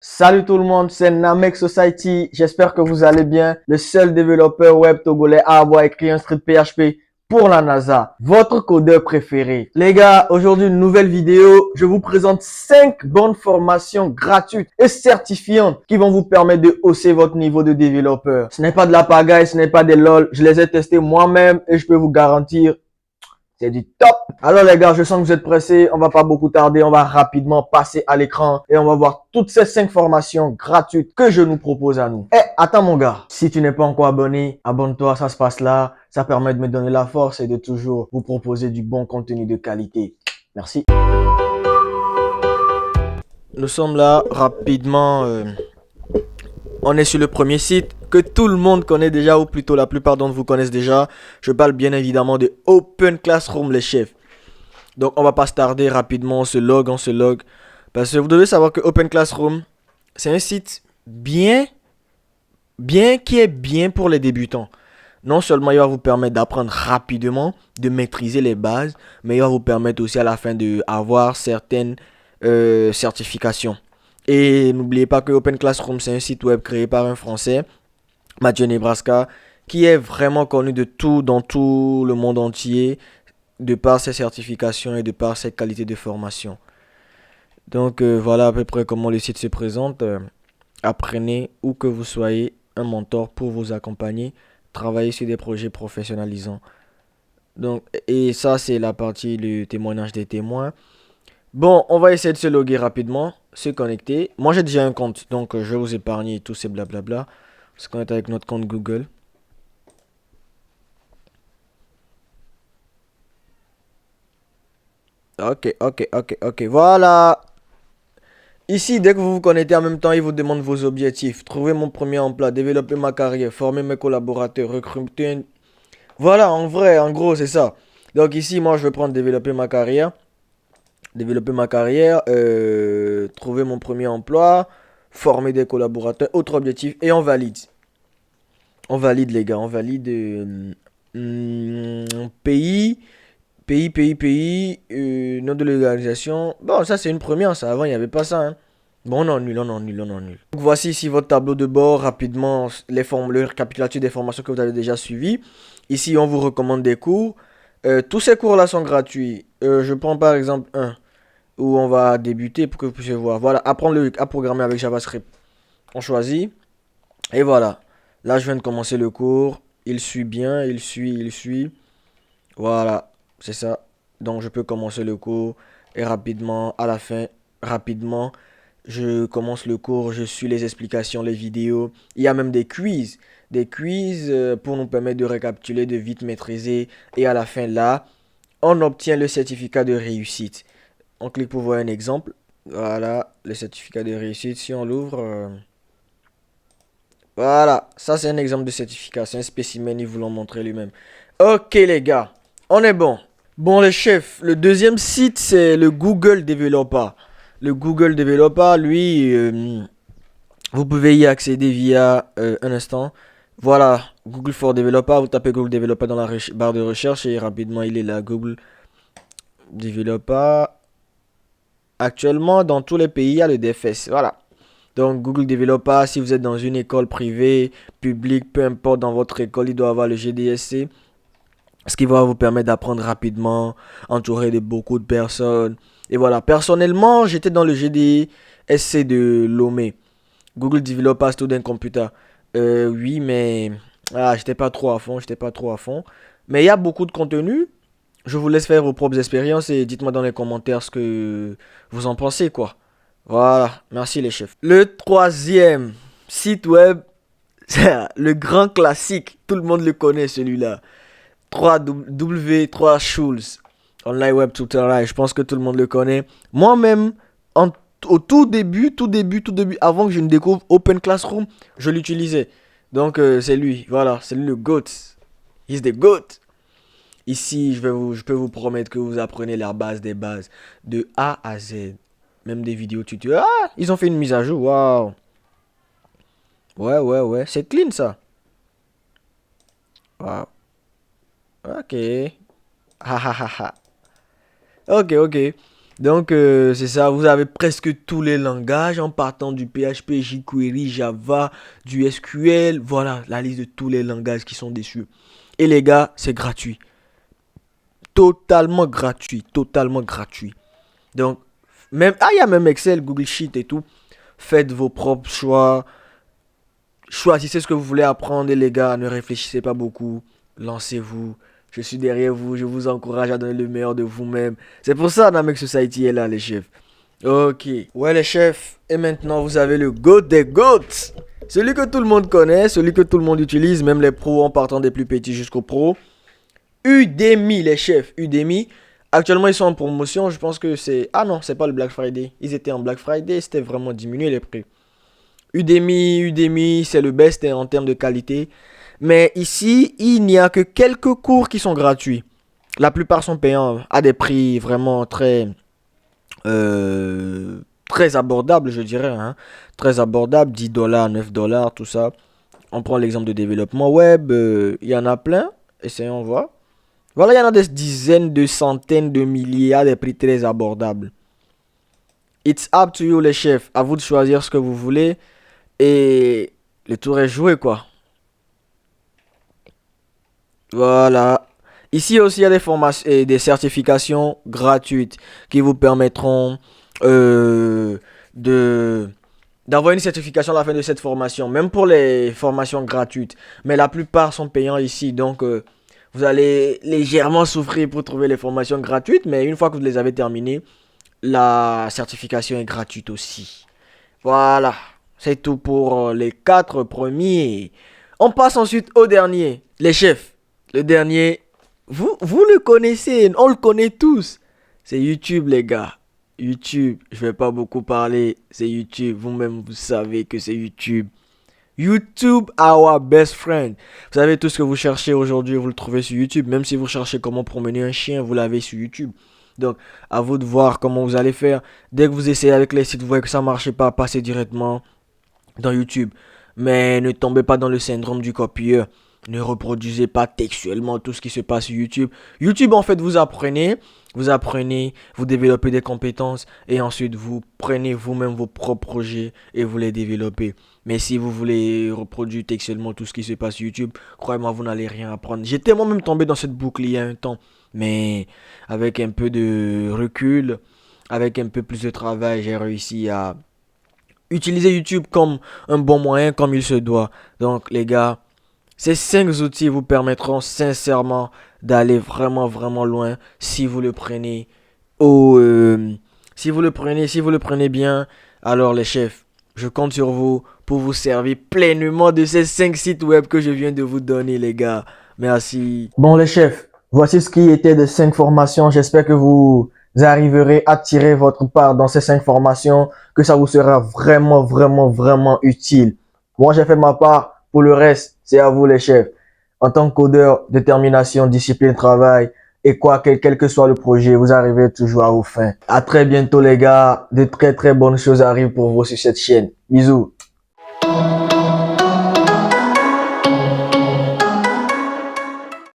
Salut tout le monde, c'est Namek Society. J'espère que vous allez bien. Le seul développeur web togolais à avoir écrit un script PHP pour la NASA. Votre codeur préféré. Les gars, aujourd'hui une nouvelle vidéo. Je vous présente 5 bonnes formations gratuites et certifiantes qui vont vous permettre de hausser votre niveau de développeur. Ce n'est pas de la pagaille, ce n'est pas des lol. Je les ai testés moi-même et je peux vous garantir c'est du top. Alors les gars, je sens que vous êtes pressés. On va pas beaucoup tarder. On va rapidement passer à l'écran et on va voir toutes ces 5 formations gratuites que je nous propose à nous. Eh, attends mon gars. Si tu n'es pas encore abonné, abonne-toi. Ça se passe là. Ça permet de me donner la force et de toujours vous proposer du bon contenu de qualité. Merci. Nous sommes là rapidement. On est sur le premier site que tout le monde connaît déjà, ou plutôt la plupart d'entre vous connaissent déjà. Je parle bien évidemment de Open Classroom, les chefs. Donc on va pas se tarder rapidement, on se log. Parce que vous devez savoir que Open Classroom, c'est un site qui est bien pour les débutants. Non seulement il va vous permettre d'apprendre rapidement, de maîtriser les bases, mais il va vous permettre aussi à la fin d'avoir certaines certifications. Et n'oubliez pas que Open Classroom, c'est un site web créé par un Français, Mathieu Nebraska, qui est vraiment connu de tout dans tout le monde entier, de par ses certifications et de par ses qualités de formation. Donc voilà à peu près comment le site se présente. Apprenez où que vous soyez un mentor pour vous accompagner, travailler sur des projets professionnalisants. Donc, et ça c'est la partie le témoignage des témoins. Bon, on va essayer de se loguer rapidement, se connecter. Moi j'ai déjà un compte, donc je vais vous épargner tous ces blablabla. On se connecte avec notre compte Google. Ok. Voilà. Ici, dès que vous vous connectez en même temps, il vous demande vos objectifs. Trouver mon premier emploi, développer ma carrière, former mes collaborateurs, recruter. Voilà, en vrai, en gros, c'est ça. Donc ici, moi, je vais prendre développer ma carrière. Trouver mon premier emploi, former des collaborateurs, autre objectif, et on valide. On valide, les gars, on valide pays, nom de l'organisation. Bon, ça, c'est une première, ça. Avant, il n'y avait pas ça, hein. Bon, on annule. Donc, voici ici votre tableau de bord, rapidement, le récapitulatif des formations que vous avez déjà suivies. Ici, on vous recommande des cours. Tous ces cours-là sont gratuits. Je prends par exemple un où on va débuter pour que vous puissiez voir. Voilà, apprendre à programmer avec JavaScript. On choisit. Et voilà. Là, je viens de commencer le cours. Il suit bien, il suit. Voilà, c'est ça. Donc, je peux commencer le cours et rapidement, à la fin, rapidement, je commence le cours, je suis les explications, les vidéos. Il y a même des quiz. Des quiz pour nous permettre de récapituler, de vite maîtriser. Et à la fin, là, on obtient le certificat de réussite. On clique pour voir un exemple. Voilà, le certificat de réussite. Si on l'ouvre, voilà, ça c'est un exemple de certificat. C'est un spécimen, ils vous l'ont montré lui-même. Ok les gars, on est bon. Bon les chefs, le deuxième site c'est le Google Developer. Le Google Developer, lui, vous pouvez y accéder via un instant. Voilà, Google for Developer, vous tapez Google Developer dans la barre de recherche et rapidement il est là, Google Developer. Actuellement, dans tous les pays, il y a le DFS. Voilà. Donc, Google Developer, si vous êtes dans une école privée, publique, peu importe, dans votre école, il doit avoir le GDSC. Ce qui va vous permettre d'apprendre rapidement, entouré de beaucoup de personnes. Et voilà, personnellement, j'étais dans le GDSC de Lomé. Google Developer Student Computer. Oui, mais j'étais pas trop à fond. Mais il y a beaucoup de contenu. Je vous laisse faire vos propres expériences et dites-moi dans les commentaires ce que vous en pensez, quoi. Voilà, merci les chefs. Le troisième site web, c'est le grand classique. Tout le monde le connaît celui-là. 3W3 Schools. Online Web Tutorial. Je pense que tout le monde le connaît. Moi-même, au tout début, avant que je ne découvre Open Classroom, je l'utilisais. Donc c'est lui, voilà, c'est lui le GOAT. He's the GOAT. Ici, je peux vous promettre que vous apprenez la base des bases de A à Z. Même des vidéos tutoriels. Ah, ils ont fait une mise à jour. Waouh. Ouais. C'est clean ça. Waouh. Ok. Ha ha ha ha. Ok. Donc, c'est ça, vous avez presque tous les langages en partant du PHP, jQuery, Java, du SQL. Voilà la liste de tous les langages qui sont dessus. Et les gars, c'est gratuit. Totalement gratuit. Totalement gratuit. Donc, même, il y a même Excel, Google Sheet et tout. Faites vos propres choix. Choisissez ce que vous voulez apprendre et les gars, ne réfléchissez pas beaucoup. Lancez-vous. Je suis derrière vous. Je vous encourage à donner le meilleur de vous-même. C'est pour ça, Namek Society est là, les chefs. Ok. Ouais, les chefs. Et maintenant, vous avez le GOAT des GOATs. Celui que tout le monde connaît, celui que tout le monde utilise, même les pros en partant des plus petits jusqu'aux pros. Udemy, les chefs. Udemy. Actuellement, ils sont en promotion. Je pense que c'est... Ah non, c'est pas le Black Friday. Ils étaient en Black Friday. C'était vraiment diminué les prix. Udemy, c'est le best en termes de qualité. Mais ici, il n'y a que quelques cours qui sont gratuits. La plupart sont payants à des prix vraiment très abordables, je dirais. Hein. Très abordables, 10 dollars, 9 dollars, tout ça. On prend l'exemple de développement web. Il y en a plein. Essayons voir. Voilà, il y en a des dizaines, de centaines, de milliers à des prix très abordables. It's up to you, les chefs. À vous de choisir ce que vous voulez. Et le tour est joué, quoi. Voilà. Ici aussi, il y a des formations et des certifications gratuites qui vous permettront euh, de d'avoir une certification à la fin de cette formation, même pour les formations gratuites. Mais la plupart sont payants ici, donc vous allez légèrement souffrir pour trouver les formations gratuites, mais une fois que vous les avez terminées, la certification est gratuite aussi. Voilà, c'est tout pour les quatre premiers. On passe ensuite au dernier, les chefs. Le dernier, vous le connaissez, on le connaît tous. C'est YouTube, les gars. YouTube, je vais pas beaucoup parler, c'est YouTube. Vous-même, vous savez que c'est YouTube. YouTube, our best friend. Vous savez, tout ce que vous cherchez aujourd'hui, vous le trouvez sur YouTube. Même si vous cherchez comment promener un chien, vous l'avez sur YouTube. Donc, à vous de voir comment vous allez faire. Dès que vous essayez avec les sites, vous voyez que ça ne marche pas, passez directement dans YouTube. Mais ne tombez pas dans le syndrome du copieur. Ne reproduisez pas textuellement tout ce qui se passe sur YouTube. YouTube, en fait, vous apprenez, vous développez des compétences et ensuite vous prenez vous-même vos propres projets et vous les développez. Mais si vous voulez reproduire textuellement tout ce qui se passe sur YouTube, croyez-moi, vous n'allez rien apprendre. J'étais moi-même tombé dans cette boucle il y a un temps. Mais avec un peu de recul, avec un peu plus de travail, j'ai réussi à utiliser YouTube comme un bon moyen, comme il se doit. Donc, les gars, ces 5 outils vous permettront sincèrement d'aller vraiment, vraiment loin si vous le prenez au, si vous le prenez bien. Alors, les chefs, je compte sur vous pour vous servir pleinement de ces 5 sites web que je viens de vous donner, les gars. Merci. Bon, les chefs, voici ce qui était de 5 formations. J'espère que vous arriverez à tirer votre part dans ces 5 formations, que ça vous sera vraiment, vraiment, vraiment utile. Moi, j'ai fait ma part. Pour le reste, c'est à vous, les chefs. En tant que codeur, détermination, discipline, travail, et quoi, quel que soit le projet, vous arrivez toujours à vos fins. À très bientôt, les gars. De très, très bonnes choses arrivent pour vous sur cette chaîne. Bisous.